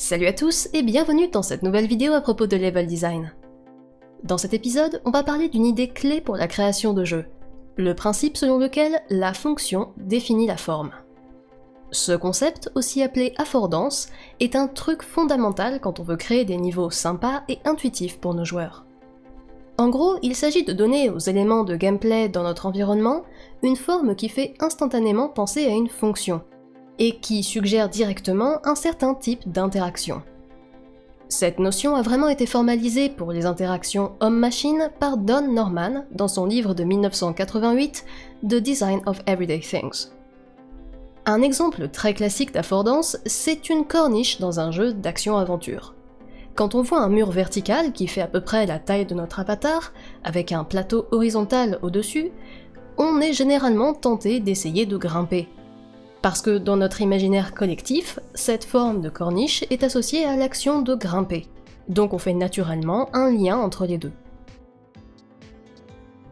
Salut à tous et bienvenue dans cette nouvelle vidéo à propos de level design. Dans cet épisode, on va parler d'une idée clé pour la création de jeux, le principe selon lequel la fonction définit la forme. Ce concept, aussi appelé affordance, est un truc fondamental quand on veut créer des niveaux sympas et intuitifs pour nos joueurs. En gros, il s'agit de donner aux éléments de gameplay dans notre environnement une forme qui fait instantanément penser à une fonction, et qui suggère directement un certain type d'interaction. Cette notion a vraiment été formalisée pour les interactions homme-machine par Don Norman dans son livre de 1988, The Design of Everyday Things. Un exemple très classique d'affordance, c'est une corniche dans un jeu d'action-aventure. Quand on voit un mur vertical qui fait à peu près la taille de notre avatar, avec un plateau horizontal au-dessus, on est généralement tenté d'essayer de grimper. Parce que dans notre imaginaire collectif, cette forme de corniche est associée à l'action de grimper, donc on fait naturellement un lien entre les deux.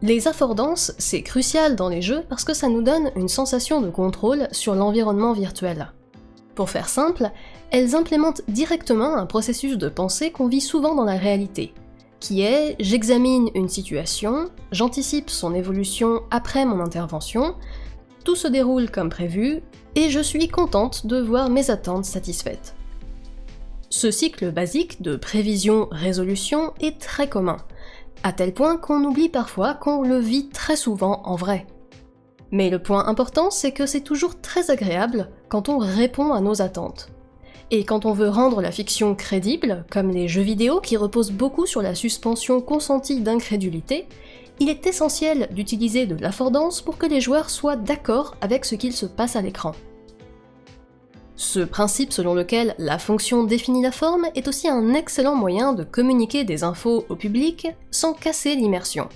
Les affordances, c'est crucial dans les jeux parce que ça nous donne une sensation de contrôle sur l'environnement virtuel. Pour faire simple, elles implémentent directement un processus de pensée qu'on vit souvent dans la réalité, qui est « j'examine une situation, j'anticipe son évolution après mon intervention », tout se déroule comme prévu, et je suis contente de voir mes attentes satisfaites. Ce cycle basique de prévision-résolution est très commun, à tel point qu'on oublie parfois qu'on le vit très souvent en vrai. Mais le point important, c'est que c'est toujours très agréable quand on répond à nos attentes. Et quand on veut rendre la fiction crédible, comme les jeux vidéo qui reposent beaucoup sur la suspension consentie d'incrédulité, il est essentiel d'utiliser de l'affordance pour que les joueurs soient d'accord avec ce qu'il se passe à l'écran. Ce principe selon lequel la fonction définit la forme est aussi un excellent moyen de communiquer des infos au public sans casser l'immersion.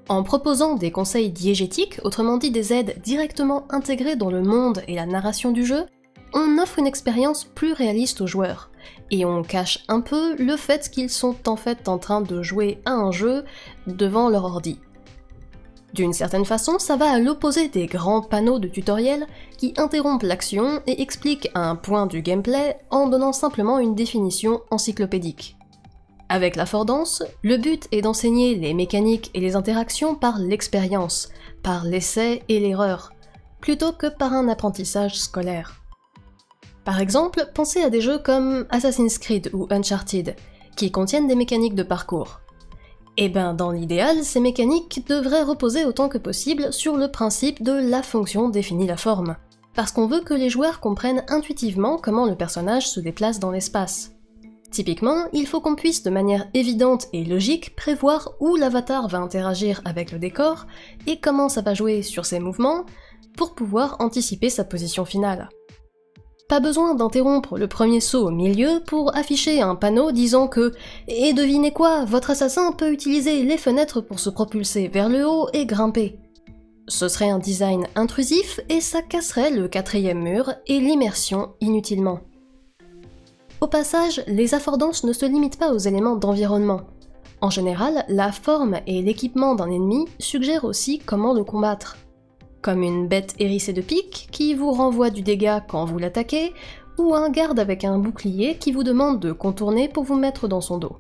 En proposant des conseils diégétiques, autrement dit des aides directement intégrées dans le monde et la narration du jeu, on offre une expérience plus réaliste aux joueurs, et on cache un peu le fait qu'ils sont en fait en train de jouer à un jeu devant leur ordi. D'une certaine façon, ça va à l'opposé des grands panneaux de tutoriel qui interrompent l'action et expliquent un point du gameplay en donnant simplement une définition encyclopédique. Avec l'affordance, le but est d'enseigner les mécaniques et les interactions par l'expérience, par l'essai et l'erreur, plutôt que par un apprentissage scolaire. Par exemple, pensez à des jeux comme Assassin's Creed ou Uncharted, qui contiennent des mécaniques de parcours. Et ben dans l'idéal, ces mécaniques devraient reposer autant que possible sur le principe de la fonction définit la forme, parce qu'on veut que les joueurs comprennent intuitivement comment le personnage se déplace dans l'espace. Typiquement, il faut qu'on puisse de manière évidente et logique prévoir où l'avatar va interagir avec le décor et comment ça va jouer sur ses mouvements pour pouvoir anticiper sa position finale. Pas besoin d'interrompre le premier saut au milieu pour afficher un panneau disant que « Et devinez quoi, votre assassin peut utiliser les fenêtres pour se propulser vers le haut et grimper ». Ce serait un design intrusif et ça casserait le quatrième mur et l'immersion inutilement. Au passage, les affordances ne se limitent pas aux éléments d'environnement. En général, la forme et l'équipement d'un ennemi suggèrent aussi comment le combattre. Comme une bête hérissée de piques qui vous renvoie du dégât quand vous l'attaquez, ou un garde avec un bouclier qui vous demande de contourner pour vous mettre dans son dos.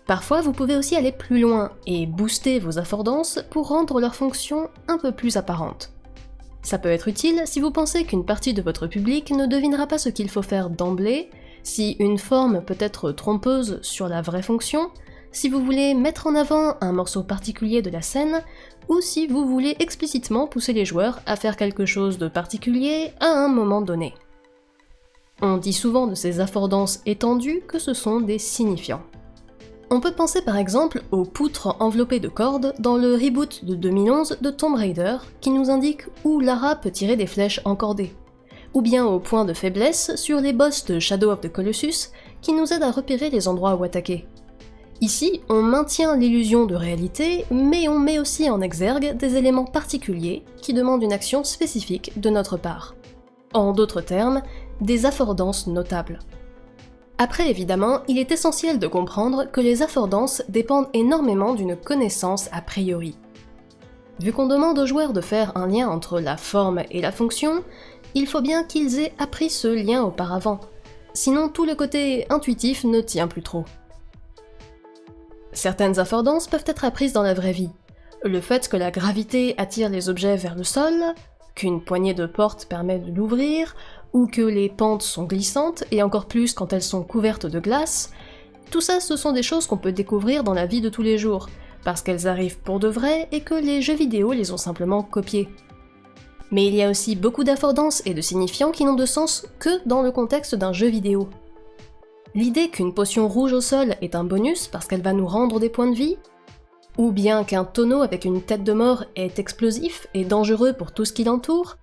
Parfois, vous pouvez aussi aller plus loin et booster vos affordances pour rendre leur fonction un peu plus apparente. Ça peut être utile si vous pensez qu'une partie de votre public ne devinera pas ce qu'il faut faire d'emblée, si une forme peut être trompeuse sur la vraie fonction, si vous voulez mettre en avant un morceau particulier de la scène, ou si vous voulez explicitement pousser les joueurs à faire quelque chose de particulier à un moment donné. On dit souvent de ces affordances étendues que ce sont des signifiants. On peut penser par exemple aux poutres enveloppées de cordes dans le reboot de 2011 de Tomb Raider qui nous indique où Lara peut tirer des flèches encordées, ou bien aux points de faiblesse sur les boss de Shadow of the Colossus qui nous aident à repérer les endroits où attaquer. Ici, on maintient l'illusion de réalité, mais on met aussi en exergue des éléments particuliers qui demandent une action spécifique de notre part. En d'autres termes, des affordances notables. Après évidemment, il est essentiel de comprendre que les affordances dépendent énormément d'une connaissance a priori. Vu qu'on demande aux joueurs de faire un lien entre la forme et la fonction, il faut bien qu'ils aient appris ce lien auparavant. sinon tout le côté intuitif ne tient plus trop. Certaines affordances peuvent être apprises dans la vraie vie. Le fait que la gravité attire les objets vers le sol, qu'une poignée de porte permet de l'ouvrir, ou que les pentes sont glissantes, et encore plus quand elles sont couvertes de glace, tout ça ce sont des choses qu'on peut découvrir dans la vie de tous les jours, parce qu'elles arrivent pour de vrai et que les jeux vidéo les ont simplement copiées. Mais il y a aussi beaucoup d'affordances et de signifiants qui n'ont de sens que dans le contexte d'un jeu vidéo. L'idée qu'une potion rouge au sol est un bonus parce qu'elle va nous rendre des points de vie, ou bien qu'un tonneau avec une tête de mort est explosif et dangereux pour tout ce qui l'entoure,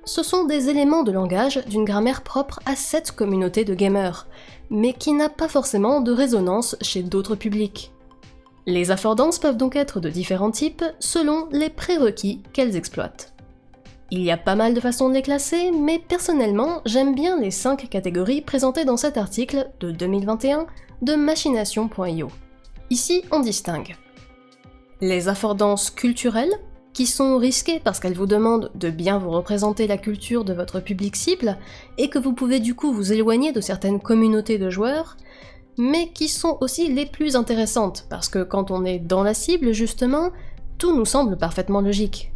ce sont des éléments de langage d'une grammaire propre à cette communauté de gamers, mais qui n'a pas forcément de résonance chez d'autres publics. Les affordances peuvent donc être de différents types selon les prérequis qu'elles exploitent. Il y a pas mal de façons de les classer, mais personnellement, j'aime bien les 5 catégories présentées dans cet article de 2021 de machination.io. Ici, on distingue les affordances culturelles, qui sont risquées parce qu'elles vous demandent de bien vous représenter la culture de votre public cible, et que vous pouvez du coup vous éloigner de certaines communautés de joueurs, mais qui sont aussi les plus intéressantes, parce que quand on est dans la cible justement, tout nous semble parfaitement logique.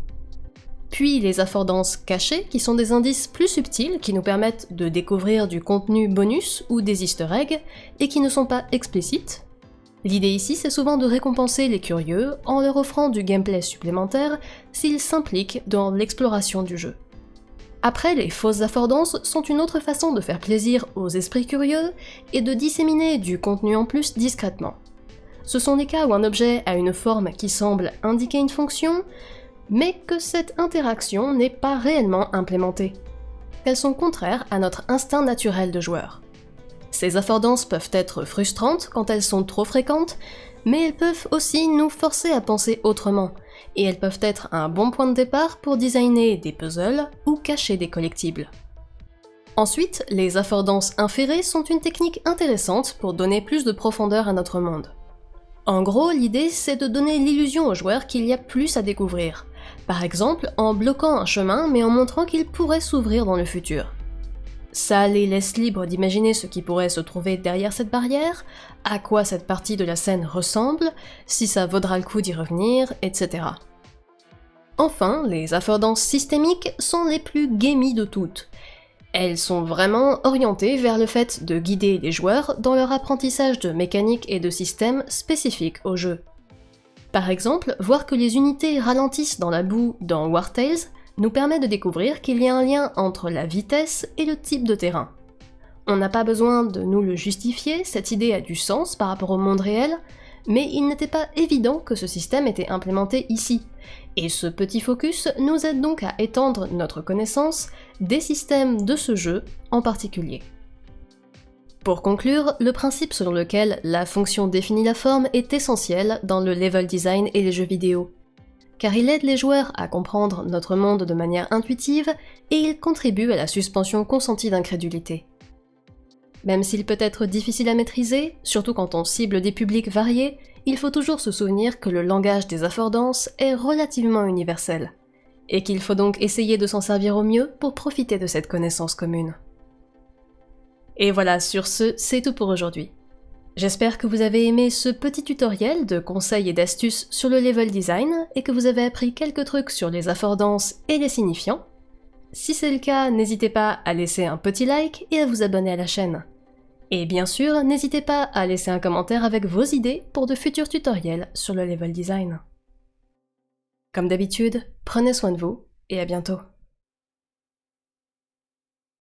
Puis les affordances cachées, qui sont des indices plus subtils qui nous permettent de découvrir du contenu bonus ou des easter eggs, et qui ne sont pas explicites. L'idée ici, c'est souvent de récompenser les curieux en leur offrant du gameplay supplémentaire s'ils s'impliquent dans l'exploration du jeu. Après, les fausses affordances sont une autre façon de faire plaisir aux esprits curieux et de disséminer du contenu en plus discrètement. Ce sont les cas où un objet a une forme qui semble indiquer une fonction, mais que cette interaction n'est pas réellement implémentée, qu'elles sont contraires à notre instinct naturel de joueur. Ces affordances peuvent être frustrantes quand elles sont trop fréquentes, mais elles peuvent aussi nous forcer à penser autrement, et elles peuvent être un bon point de départ pour designer des puzzles ou cacher des collectibles. Ensuite, les affordances inférées sont une technique intéressante pour donner plus de profondeur à notre monde. En gros, l'idée c'est de donner l'illusion aux joueurs qu'il y a plus à découvrir, par exemple en bloquant un chemin mais en montrant qu'il pourrait s'ouvrir dans le futur. Ça les laisse libres d'imaginer ce qui pourrait se trouver derrière cette barrière, à quoi cette partie de la scène ressemble, si ça vaudra le coup d'y revenir, etc. Enfin, les affordances systémiques sont les plus gamey de toutes. Elles sont vraiment orientées vers le fait de guider les joueurs dans leur apprentissage de mécaniques et de systèmes spécifiques au jeu. Par exemple, voir que les unités ralentissent dans la boue dans War Tales nous permet de découvrir qu'il y a un lien entre la vitesse et le type de terrain. On n'a pas besoin de nous le justifier, cette idée a du sens par rapport au monde réel, mais il n'était pas évident que ce système était implémenté ici, et ce petit focus nous aide donc à étendre notre connaissance des systèmes de ce jeu en particulier. Pour conclure, le principe selon lequel la fonction définit la forme est essentiel dans le level design et les jeux vidéo, car il aide les joueurs à comprendre notre monde de manière intuitive et il contribue à la suspension consentie d'incrédulité. Même s'il peut être difficile à maîtriser, surtout quand on cible des publics variés, il faut toujours se souvenir que le langage des affordances est relativement universel, et qu'il faut donc essayer de s'en servir au mieux pour profiter de cette connaissance commune. Et voilà, sur ce, c'est tout pour aujourd'hui. J'espère que vous avez aimé ce petit tutoriel de conseils et d'astuces sur le level design et que vous avez appris quelques trucs sur les affordances et les signifiants. Si c'est le cas, n'hésitez pas à laisser un petit like et à vous abonner à la chaîne. Et bien sûr, n'hésitez pas à laisser un commentaire avec vos idées pour de futurs tutoriels sur le level design. Comme d'habitude, prenez soin de vous et à bientôt.